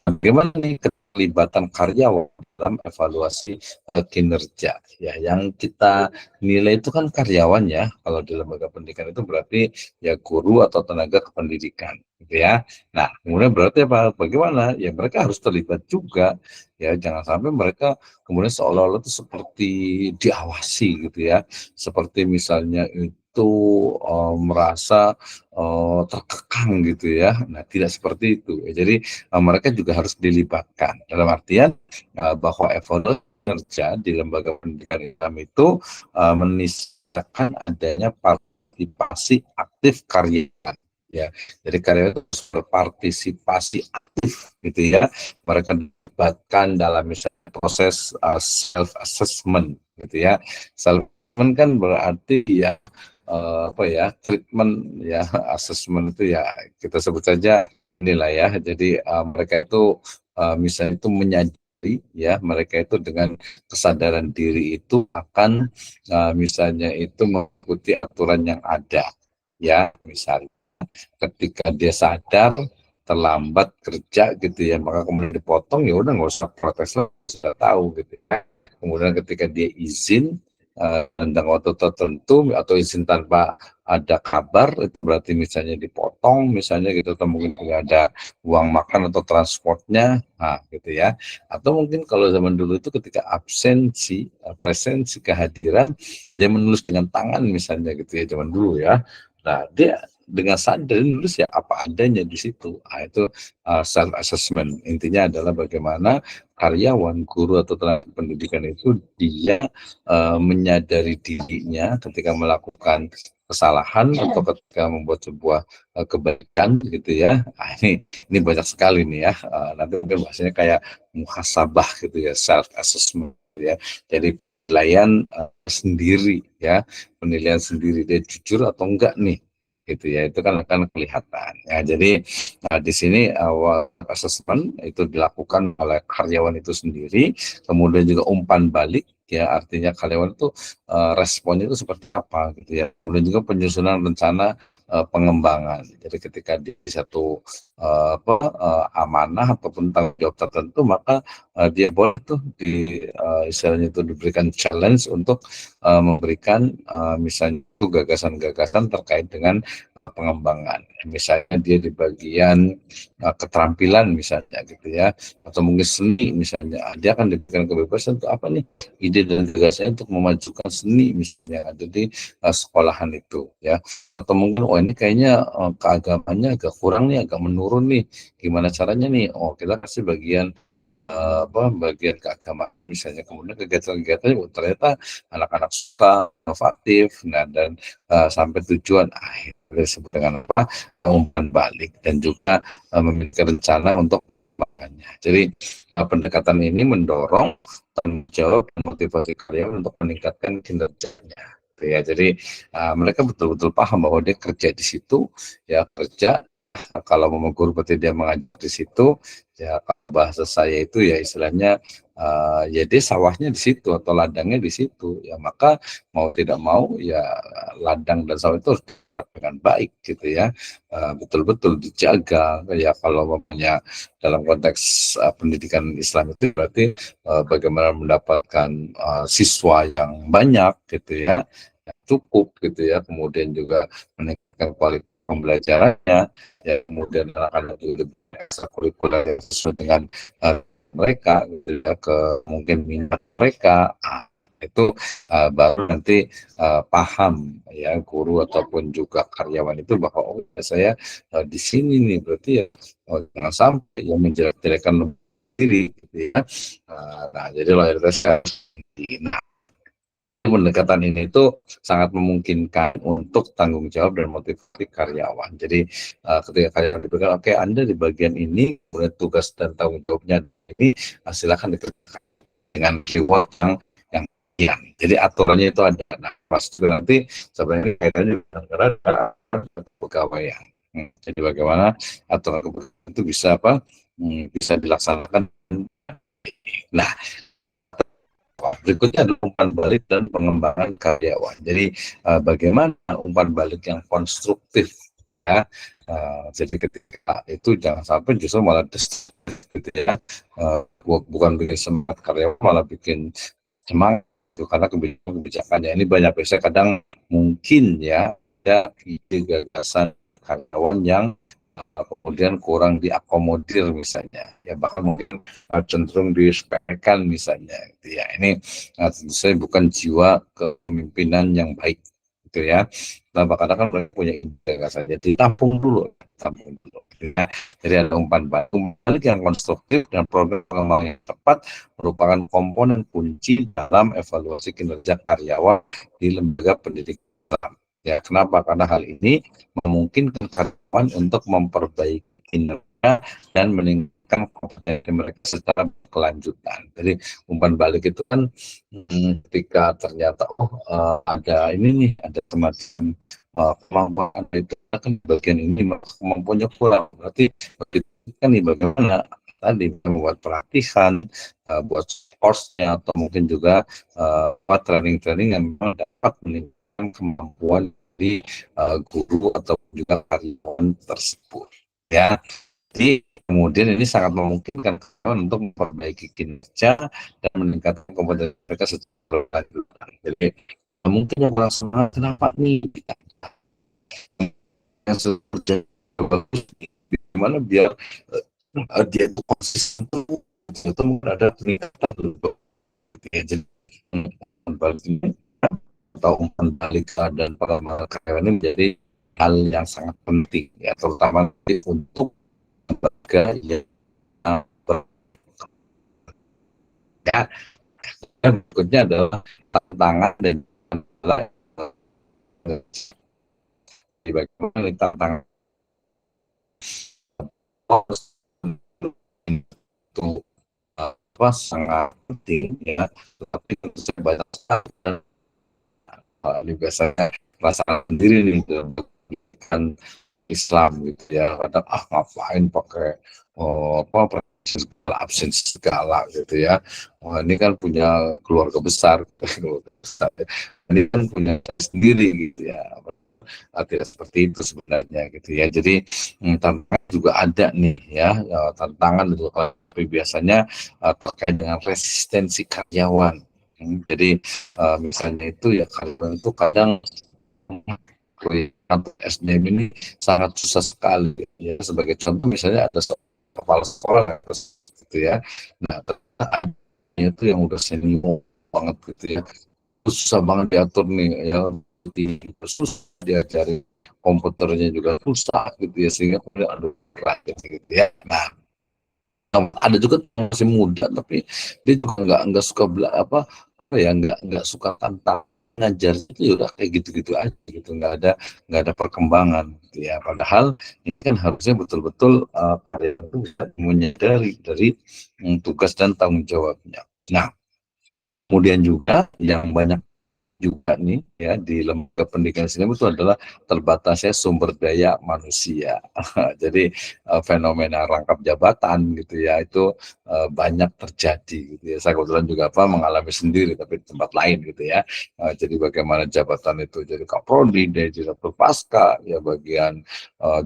bagaimana nih keterlibatan karyawan dalam evaluasi kinerja ya, yang kita nilai itu kan karyawan ya. Kalau di lembaga pendidikan itu berarti ya guru atau tenaga kependidikan gitu ya. Nah kemudian berarti apa, bagaimana ya, mereka harus terlibat juga ya, jangan sampai mereka kemudian seolah-olah itu seperti diawasi gitu ya, seperti misalnya itu merasa terkekang gitu ya. Nah tidak seperti itu ya. Jadi mereka juga harus dilibatkan dalam artian bahwa evaluasi kerja di lembaga pendidikan Islam itu menistakan adanya partisipasi aktif karyawan ya. Jadi karyawan itu berpartisipasi aktif gitu ya, mereka dilibatkan dalam misalnya proses self assessment gitu ya. Self assessment kan berarti ya treatment ya, assessment itu ya kita sebut saja inilah ya. Jadi mereka itu misalnya itu menyajikan ya, mereka itu dengan kesadaran diri itu akan misalnya itu mengikuti aturan yang ada, ya, misalnya ketika dia sadar terlambat kerja gitu ya, maka kemudian dipotong, ya udah nggak usah protes lah, sudah tahu gitu ya. Kemudian ketika dia izin tentang waktu tertentu atau izin tanpa ada kabar, itu berarti misalnya dipotong misalnya gitu, atau mungkin tidak ada uang makan atau transportnya, nah gitu ya. Atau mungkin kalau zaman dulu itu ketika absensi, presensi, kehadiran, dia menulis dengan tangan misalnya gitu ya, zaman dulu ya. Nah, dia dengan sadar nulis ya apa adanya di situ. Nah, itu self assessment. Intinya adalah bagaimana karyawan, guru atau tenaga pendidikan itu dia menyadari dirinya ketika melakukan kesalahan atau ketika membuat sebuah kebaikan gitu ya. Nah, ini banyak sekali nih ya. Nanti mungkin bahasanya kayak muhasabah gitu ya, self assessment gitu ya. Jadi penilaian sendiri ya, penilaian sendiri dia jujur atau enggak nih gitu ya, itu kan akan kelihatan ya. Jadi di sini awal assessment itu dilakukan oleh karyawan itu sendiri, kemudian juga umpan balik ya, artinya karyawan itu responnya itu seperti apa gitu ya, kemudian juga penyusunan rencana pengembangan. Jadi ketika di satu amanah ataupun tanggung jawab tertentu, maka dia boleh tuh istilahnya itu diberikan challenge untuk memberikan misalnya itu gagasan-gagasan terkait dengan pengembangan. Misalnya dia di bagian keterampilan misalnya gitu ya, atau mungkin seni misalnya, dia akan diberikan kebebasan untuk apa nih, ide dan gagasannya untuk memajukan seni misalnya ada di sekolahan itu ya. Atau mungkin oh ini kayaknya keagamannya agak kurang nih, agak menurun nih, gimana caranya nih, oh kita kasih bagian bagian keagamaan misalnya, kemudian kegiatan-kegiatan ternyata anak-anak suka, inovatif, nah dan sampai tujuan akhir disebut dengan apa, umpan balik, dan juga memiliki rencana untuk makanya. Jadi pendekatan ini mendorong tanggung jawab dan motivasi karyawan untuk meningkatkan kinerjanya. Ya, jadi mereka betul-betul paham bahwa dia kerja di situ, ya kerja. Kalau mau guru berarti dia mengajar di situ, ya bahasa saya itu ya istilahnya ya dia sawahnya di situ atau ladangnya di situ, ya maka mau tidak mau ya ladang dan sawah itu harus dengan baik gitu ya, betul-betul dijaga ya. Kalau punya dalam konteks pendidikan Islam itu berarti bagaimana mendapatkan siswa yang banyak gitu ya, yang cukup gitu ya, kemudian juga meningkatkan kualitas pembelajarannya ya, kemudian anak-anak juga lebih ekstrakurikuler yang sesuai dengan mereka gitu ya, ke mungkin minat mereka. Itu baru nanti paham ya guru ataupun juga karyawan itu bahwa oh saya di sini nih berarti ya jangan sampai yang menjelek-jelekan diri gitu ya. Nah jadi loyalitas. Nah, pendekatan ini itu sangat memungkinkan untuk tanggung jawab dan motivasi karyawan. Jadi ketika karyawan diberikan, oke Anda di bagian ini, kemudian tugas dan tanggung jawabnya ini, silakan dikerjakan dengan keyword yang yang. Jadi aturannya itu ada. Nah, pas itu nanti sebenarnya kaitannya dengan kepegawaian. Jadi bagaimana aturan kepegawaian itu bisa apa? Bisa dilaksanakan. Nah, berikutnya adalah umpan balik dan pengembangan karyawan. Jadi bagaimana umpan balik yang konstruktif ya. Jadi ketika itu jangan sampai justru malah destruktif gitu ya. Bukan bikin semangat karyawan, malah bikin semangat itu karena kebijakannya ini banyak. Biasanya kadang mungkin ya ada ide gagasan karyawan yang kemudian kurang diakomodir misalnya ya, bahkan mungkin cenderung dispekkan misalnya gitu ya. Ini tentu saja bukan jiwa kepemimpinan yang baik gitu ya. Nah kadang kan mereka punya ide saja, ditampung dulu, tampung dulu gitu ya. Jadi ada umpan balik yang konstruktif dan program pengembangan yang tepat merupakan komponen kunci dalam evaluasi kinerja karyawan di lembaga pendidikan. Ya, kenapa? Karena hal ini memungkinkan karyawan untuk memperbaiki kinerja dan meningkatkan kompetensi mereka secara berkelanjutan. Jadi umpan balik itu kan ketika ternyata ada ini nih, ada semacam kemampuan itu kan bagian ini kemampuannya kurang, berarti kan nih bagaimana tadi membuat pelatihan, buat course-nya atau mungkin juga training-training yang memang dapat meningkatkan kemampuan di guru atau juga karyawan tersebut. Ya, jadi kemudian ini sangat memungkinkan karyawan untuk memperbaiki kinerja dan meningkatkan kompetensi mereka secara berlanjut. Jadi mungkin yang kurang semangat kenapa nih yang sudah bagus gimana biar dia itu konsisten itu mungkin ada peningkatan dulu ya. Jadi balik atau umpan balik dan para karyawan ini menjadi hal yang sangat penting ya, terutama untuk lembaga yang ya. Dan berikutnya adalah tantangan dan bagaimana tantangan itu apa sangat penting ya, tetapi tentu saja banyak sekali juga saya perasaan sendiri nih dengan Islam gitu ya, kadang ngapain pakai apa absen segala gitu ya. Wah, ini kan punya keluarga besar, keluarga besar. Ini kan punya sendiri gitu ya. Tidak seperti itu sebenarnya gitu ya. Jadi tantangan juga ada nih ya, tantangan juga tapi biasanya terkait dengan resistensi karyawan. Jadi misalnya itu ya karyawan itu kadang atau SDM ini sangat susah sekali ya. Sebagai contoh misalnya ada kepala sekolah gitu ya. Nah, itu yang udah senior banget gitu ya. Susah banget diatur nih ya, susah diajari, komputernya juga susah gitu ya, sehingga kemudian aduh berat gitu ya. Nah, ada juga yang masih muda tapi dia juga nggak suka apa ya, nggak suka tantang ngajar itu ya udah kayak gitu-gitu aja gitu, nggak ada perkembangan gitu ya. Padahal ini kan harusnya betul-betul karyawan itu bisa menyadari dari tugas dan tanggung jawabnya. Nah, kemudian juga yang banyak juga nih ya di lembaga pendidikan SDM itu adalah terbatasnya sumber daya manusia. Jadi fenomena rangkap jabatan gitu ya itu banyak terjadi gitu ya. Saya kebetulan juga mengalami sendiri tapi di tempat lain gitu ya. Jadi bagaimana jabatan itu jadi kaprodi, dari direktur pasca, ya bagian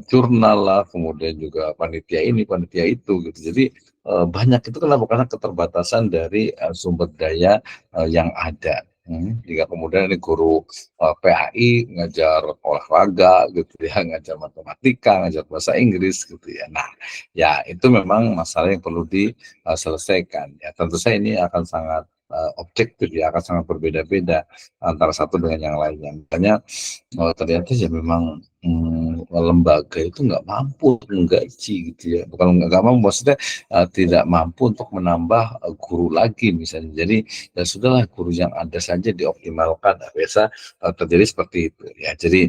jurnal lah, kemudian juga panitia ini, panitia itu gitu. Jadi banyak itu kenapa? Karena keterbatasan dari sumber daya yang ada. Jika kemudian ini guru PAI ngajar olahraga gitu ya, ngajar matematika, ngajar bahasa Inggris gitu ya. Nah, ya itu memang masalah yang perlu diselesaikan. Ya, tentu saja ini akan sangat objektif ya, akan sangat berbeda-beda antara satu dengan yang lainnya. Makanya ternyata ya memang lembaga itu nggak mampu menggaji gitu ya, bukan nggak mampu, maksudnya tidak mampu untuk menambah guru lagi misalnya. Jadi ya sudahlah, guru yang ada saja dioptimalkan. Nah, biasa terjadi seperti itu ya. Jadi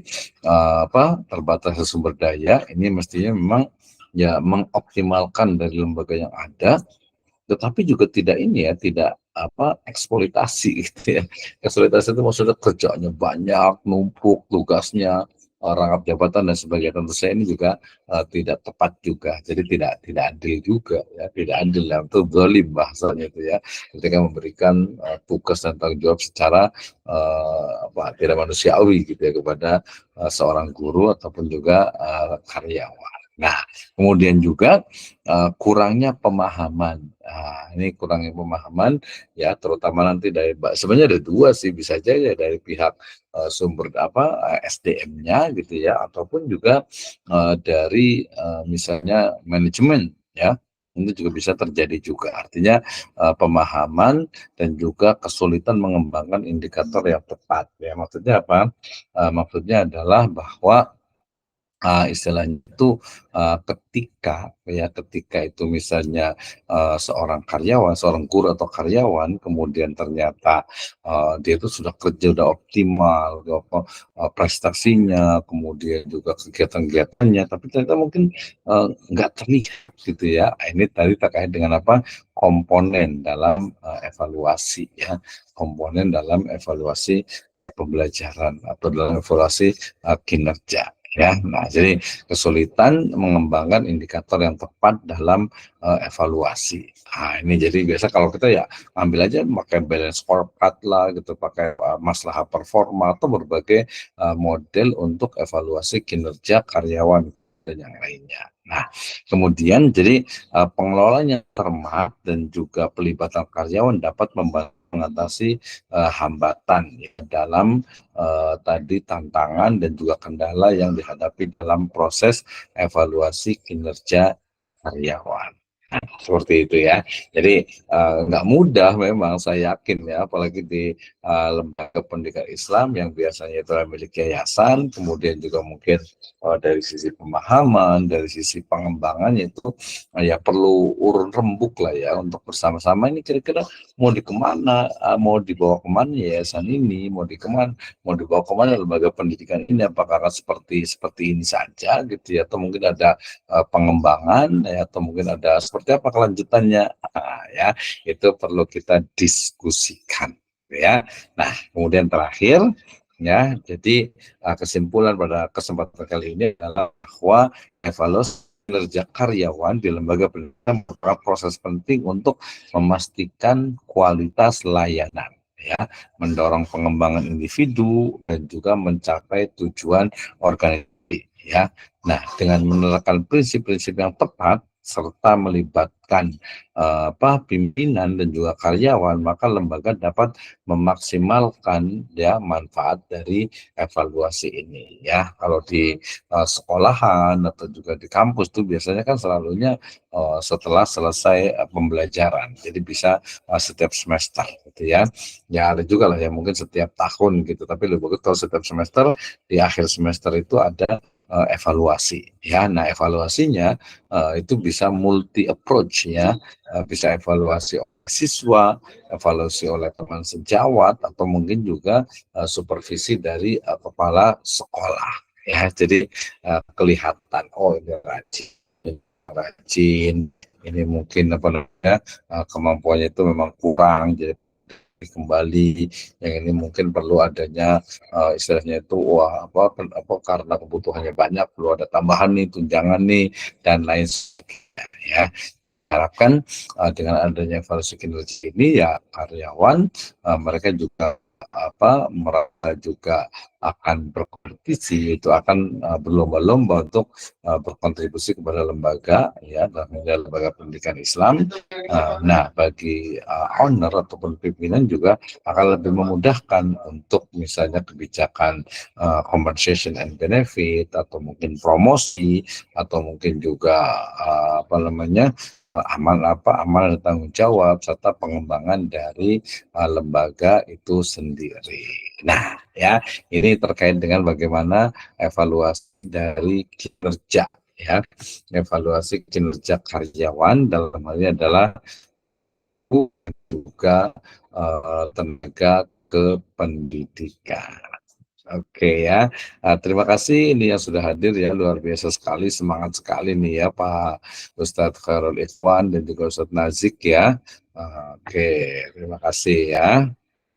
terbatas sumber daya ini mestinya memang ya mengoptimalkan dari lembaga yang ada, tetapi juga tidak ini ya, tidak eksploitasi gitu ya. Eksploitasi itu maksudnya kerjanya banyak, numpuk tugasnya, rangkap jabatan dan sebagainya. Tentu saya ini juga tidak tepat juga, jadi tidak adil juga ya, tidak adil ya, itu zalim bahasanya itu ya, ketika memberikan tugas dan tanggung jawab secara tidak manusiawi gitu ya kepada seorang guru ataupun juga karyawan. Nah, kemudian juga kurangnya pemahaman. Nah, ini kurangnya pemahaman ya, terutama nanti dari sebenarnya ada dua sih, bisa aja ya dari pihak sumber SDM-nya gitu ya, ataupun juga dari misalnya manajemen ya. Itu juga bisa terjadi juga. Artinya pemahaman dan juga kesulitan mengembangkan indikator yang tepat ya. Maksudnya apa? Maksudnya adalah bahwa istilahnya itu ketika itu misalnya seorang karyawan, seorang guru atau karyawan kemudian ternyata dia itu sudah kerja udah optimal, prestasinya, kemudian juga kegiatan-kegiatannya, tapi ternyata mungkin nggak terlihat gitu ya. Ini tadi terkait dengan komponen dalam evaluasi ya, komponen dalam evaluasi pembelajaran atau dalam evaluasi kinerja. ya. Nah, jadi kesulitan mengembangkan indikator yang tepat dalam evaluasi. Nah, ini jadi biasa kalau kita ya ambil aja pakai balance scorecard lah gitu, pakai masalah performa atau berbagai model untuk evaluasi kinerja karyawan dan yang lainnya. Nah, kemudian jadi pengelolanya cermat dan juga pelibatan karyawan dapat membantu mengatasi hambatan ya, dalam tadi tantangan dan juga kendala yang dihadapi dalam proses evaluasi kinerja karyawan. Seperti itu ya. Jadi nggak mudah memang, saya yakin ya, apalagi di lembaga pendidikan Islam yang biasanya itu memiliki yayasan, kemudian juga mungkin dari sisi pemahaman, dari sisi pengembangannya itu ya perlu urun rembuk lah ya untuk bersama-sama ini kira-kira mau di kemana, mau dibawa kemana yayasan ini, mau dibawa kemana lembaga pendidikan ini, apakah akan seperti ini saja gitu ya, atau mungkin ada pengembangan ya, atau mungkin ada seperti apa kelanjutannya, ya itu perlu kita diskusikan ya. Nah, kemudian terakhir ya, jadi kesimpulan pada kesempatan kali ini adalah bahwa evaluasi kinerja karyawan di lembaga pendidikan merupakan proses penting untuk memastikan kualitas layanan ya, mendorong pengembangan individu dan juga mencapai tujuan organisasi ya. Nah, dengan menerapkan prinsip-prinsip yang tepat serta melibatkan pimpinan dan juga karyawan, maka lembaga dapat memaksimalkan ya manfaat dari evaluasi ini ya. Kalau di sekolahan atau juga di kampus tuh biasanya kan selalunya setelah selesai pembelajaran. Jadi bisa setiap semester gitu ya. Ya ada juga lah ya mungkin setiap tahun gitu, tapi lebih bagus kalau setiap semester, di akhir semester itu ada evaluasi ya. Nah, evaluasinya itu bisa multi approach ya, bisa evaluasi siswa, evaluasi oleh teman sejawat, atau mungkin juga supervisi dari kepala sekolah ya. Jadi kelihatan oh ini rajin, ini mungkin apa namanya kemampuannya itu memang kurang, jadi kembali, yang ini mungkin perlu adanya istilahnya itu wah apa karena kebutuhannya banyak perlu ada tambahan nih, tunjangan nih dan lain sebagainya ya. Harapkan dengan adanya evaluasi kinerja ini ya karyawan mereka juga merasa juga akan berkompetisi, itu akan berlomba-lomba untuk berkontribusi kepada lembaga ya, dalam lembaga pendidikan Islam. Nah, bagi owner ataupun pimpinan juga akan lebih memudahkan untuk misalnya kebijakan compensation and benefit, atau mungkin promosi, atau mungkin juga apa namanya amal dan tanggung jawab serta pengembangan dari lembaga itu sendiri. Nah, ya ini terkait dengan bagaimana evaluasi dari kinerja ya, evaluasi kinerja karyawan dalam hal ini adalah juga tenaga kependidikan. Oke ya, terima kasih ini yang sudah hadir ya, luar biasa sekali, semangat sekali nih ya Pak Ustadz Khairul Ikhwan dan juga Ustadz Nazik ya. Oke, terima kasih ya.